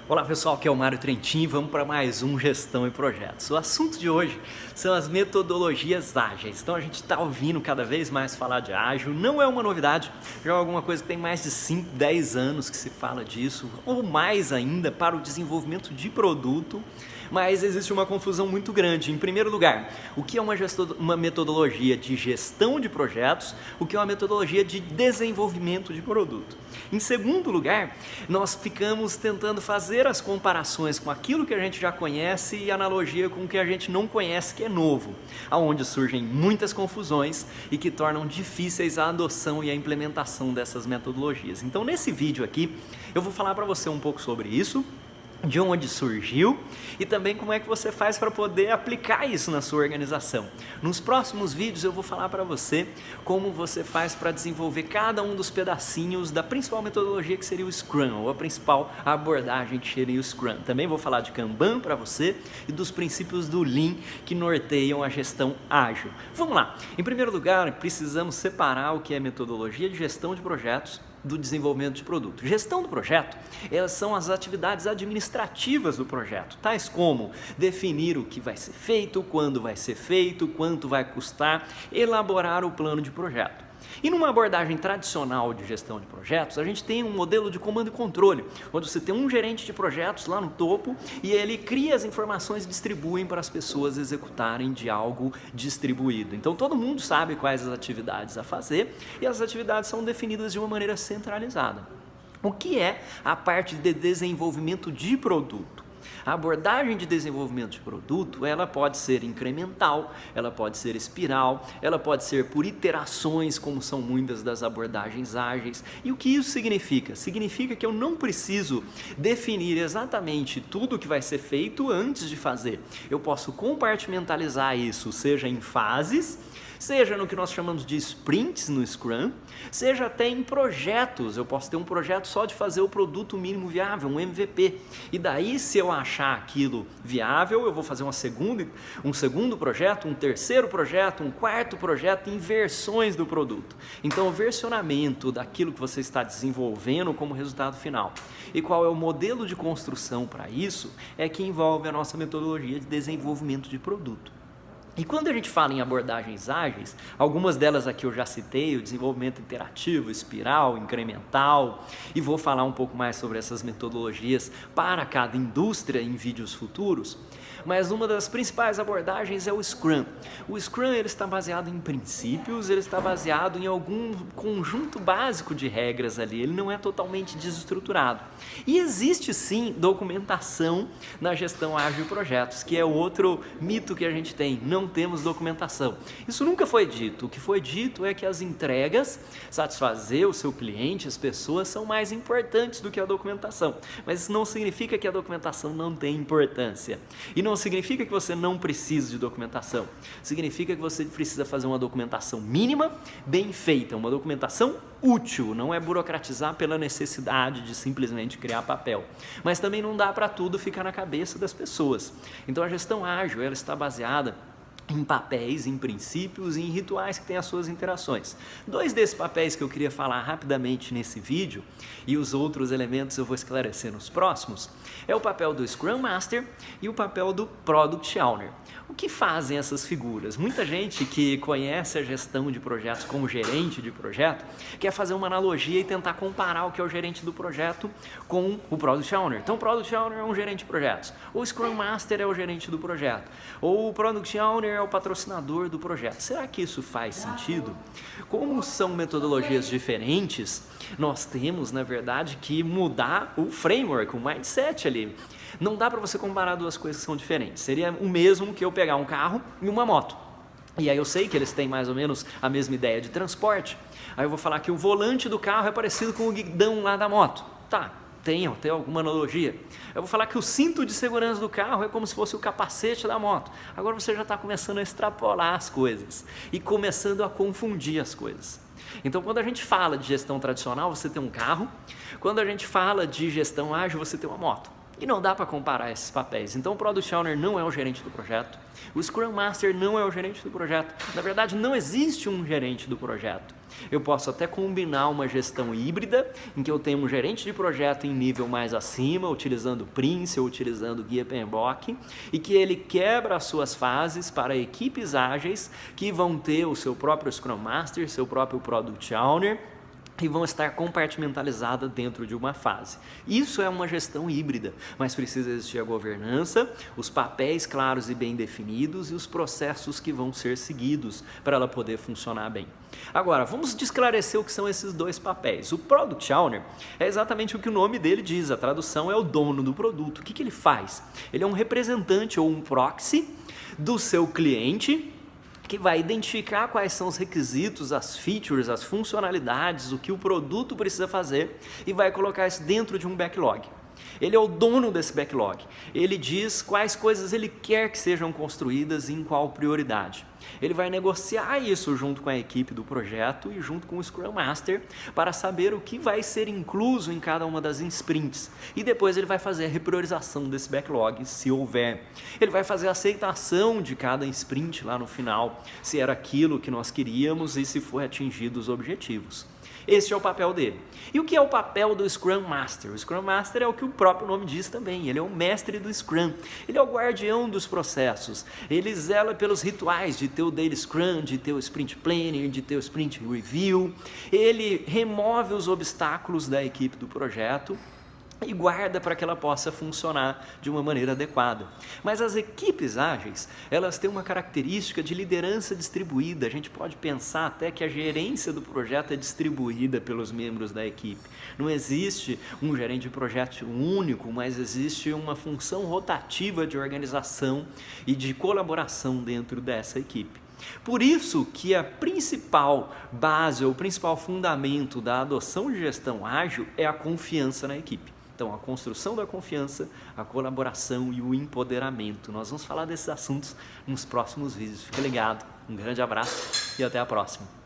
Olá pessoal, aqui é o Mário Trentin, vamos para mais um Gestão e Projetos. O assunto de hoje são as metodologias ágeis. Então a gente está ouvindo cada vez mais falar de ágil, não é uma novidade, já é alguma coisa que tem mais de 5, 10 anos que se fala disso, ou mais ainda para o desenvolvimento de produto, mas existe uma confusão muito grande. Em primeiro lugar, o que é uma metodologia de gestão de projetos, o que é uma metodologia de desenvolvimento de produto. Em segundo lugar, nós ficamos tentando fazer as comparações com aquilo que a gente já conhece e analogia com o que a gente não conhece, que é novo, aonde surgem muitas confusões e que tornam difíceis a adoção e a implementação dessas metodologias. Então, nesse vídeo aqui, eu vou falar para você um pouco sobre isso, de onde surgiu e também como é que você faz para poder aplicar isso na sua organização. Nos próximos vídeos eu vou falar para você como você faz para desenvolver cada um dos pedacinhos da principal metodologia que seria o Scrum, ou a principal abordagem que seria o Scrum. Também vou falar de Kanban para você e dos princípios do Lean que norteiam a gestão ágil. Vamos lá! Em primeiro lugar, precisamos separar o que é metodologia de gestão de projetos do desenvolvimento de produto. Gestão do projeto, elas são as atividades administrativas do projeto, tais como definir o que vai ser feito, quando vai ser feito, quanto vai custar, elaborar o plano de projeto. E numa abordagem tradicional de gestão de projetos, a gente tem um modelo de comando e controle, onde você tem um gerente de projetos lá no topo e ele cria as informações e distribui para as pessoas executarem de algo distribuído. Então todo mundo sabe quais as atividades a fazer e as atividades são definidas de uma maneira centralizada. O que é a parte de desenvolvimento de produto? A abordagem de desenvolvimento de produto, ela pode ser incremental, ela pode ser espiral, ela pode ser por iterações, como são muitas das abordagens ágeis. E o que isso significa? Significa que eu não preciso definir exatamente tudo o que vai ser feito antes de fazer. Eu posso compartimentalizar isso, seja em fases, seja no que nós chamamos de sprints no Scrum, seja até em projetos. Eu posso ter um projeto só de fazer o produto mínimo viável, um MVP. E daí, se eu achar aquilo viável, eu vou fazer um segundo projeto, um terceiro projeto, um quarto projeto em versões do produto. Então, o versionamento daquilo que você está desenvolvendo como resultado final. E qual é o modelo de construção para isso? É que envolve a nossa metodologia de desenvolvimento de produto. E quando a gente fala em abordagens ágeis, algumas delas aqui eu já citei, o desenvolvimento interativo, espiral, incremental, e vou falar um pouco mais sobre essas metodologias para cada indústria em vídeos futuros, mas uma das principais abordagens é o Scrum. O Scrum ele está baseado em princípios, ele está baseado em algum conjunto básico de regras ali, ele não é totalmente desestruturado. E existe sim documentação na gestão ágil de projetos, que é outro mito que a gente tem, não temos documentação. Isso nunca foi dito, o que foi dito é que as entregas, satisfazer o seu cliente, as pessoas são mais importantes do que a documentação, mas isso não significa que a documentação não tem importância, e não significa que você não precisa de documentação, significa que você precisa fazer uma documentação mínima, bem feita, uma documentação útil, não é burocratizar pela necessidade de simplesmente criar papel, mas também não dá para tudo ficar na cabeça das pessoas. Então a gestão ágil ela está baseada em papéis, em princípios e em rituais que têm as suas interações. Dois desses papéis que eu queria falar rapidamente nesse vídeo, e os outros elementos eu vou esclarecer nos próximos, é o papel do Scrum Master e o papel do Product Owner. O que fazem essas figuras? Muita gente que conhece a gestão de projetos como gerente de projeto quer fazer uma analogia e tentar comparar o que é o gerente do projeto com o Product Owner. Então o Product Owner é um gerente de projetos, o Scrum Master é o gerente do projeto, ou o Product Owner é o patrocinador do projeto. Será que isso faz sentido? Como são metodologias diferentes, nós temos, na verdade, que mudar o framework, o mindset ali. Não dá para você comparar duas coisas que são diferentes. Seria o mesmo que eu pegar um carro e uma moto. E aí eu sei que eles têm mais ou menos a mesma ideia de transporte. Aí eu vou falar que o volante do carro é parecido com o guidão lá da moto. Tá. Tem alguma analogia. Eu vou falar que o cinto de segurança do carro é como se fosse o capacete da moto. Agora você já está começando a extrapolar as coisas e começando a confundir as coisas. Então, quando a gente fala de gestão tradicional, você tem um carro. Quando a gente fala de gestão ágil, você tem uma moto. E não dá para comparar esses papéis. Então o Product Owner não é o gerente do projeto, o Scrum Master não é o gerente do projeto. Na verdade, não existe um gerente do projeto. Eu posso até combinar uma gestão híbrida, em que eu tenho um gerente de projeto em nível mais acima, utilizando Prince ou utilizando Guia PMBOK, e que ele quebra as suas fases para equipes ágeis que vão ter o seu próprio Scrum Master, seu próprio Product Owner, e vão estar compartimentalizadas dentro de uma fase. Isso é uma gestão híbrida, mas precisa existir a governança, os papéis claros e bem definidos e os processos que vão ser seguidos para ela poder funcionar bem. Agora, vamos esclarecer o que são esses dois papéis. O Product Owner é exatamente o que o nome dele diz, a tradução é o dono do produto. O que ele faz? Ele é um representante ou um proxy do seu cliente, que vai identificar quais são os requisitos, as features, as funcionalidades, o que o produto precisa fazer e vai colocar isso dentro de um backlog. Ele é o dono desse backlog. Ele diz quais coisas ele quer que sejam construídas e em qual prioridade. Ele vai negociar isso junto com a equipe do projeto e junto com o Scrum Master para saber o que vai ser incluso em cada uma das sprints. E depois ele vai fazer a repriorização desse backlog, se houver. Ele vai fazer a aceitação de cada sprint lá no final, se era aquilo que nós queríamos e se foi atingido os objetivos. Esse é o papel dele. E o que é o papel do Scrum Master? O Scrum Master é o que o próprio nome diz também. Ele é o mestre do Scrum. Ele é o guardião dos processos. Ele zela pelos rituais de ter o Daily Scrum, de ter o Sprint Planning, de ter o Sprint Review. Ele remove os obstáculos da equipe do projeto e guarda para que ela possa funcionar de uma maneira adequada. Mas as equipes ágeis, elas têm uma característica de liderança distribuída. A gente pode pensar até que a gerência do projeto é distribuída pelos membros da equipe. Não existe um gerente de projeto único, mas existe uma função rotativa de organização e de colaboração dentro dessa equipe. Por isso que a principal base, ou o principal fundamento da adoção de gestão ágil é a confiança na equipe. Então, a construção da confiança, a colaboração e o empoderamento. Nós vamos falar desses assuntos nos próximos vídeos. Fica ligado, um grande abraço e até a próxima.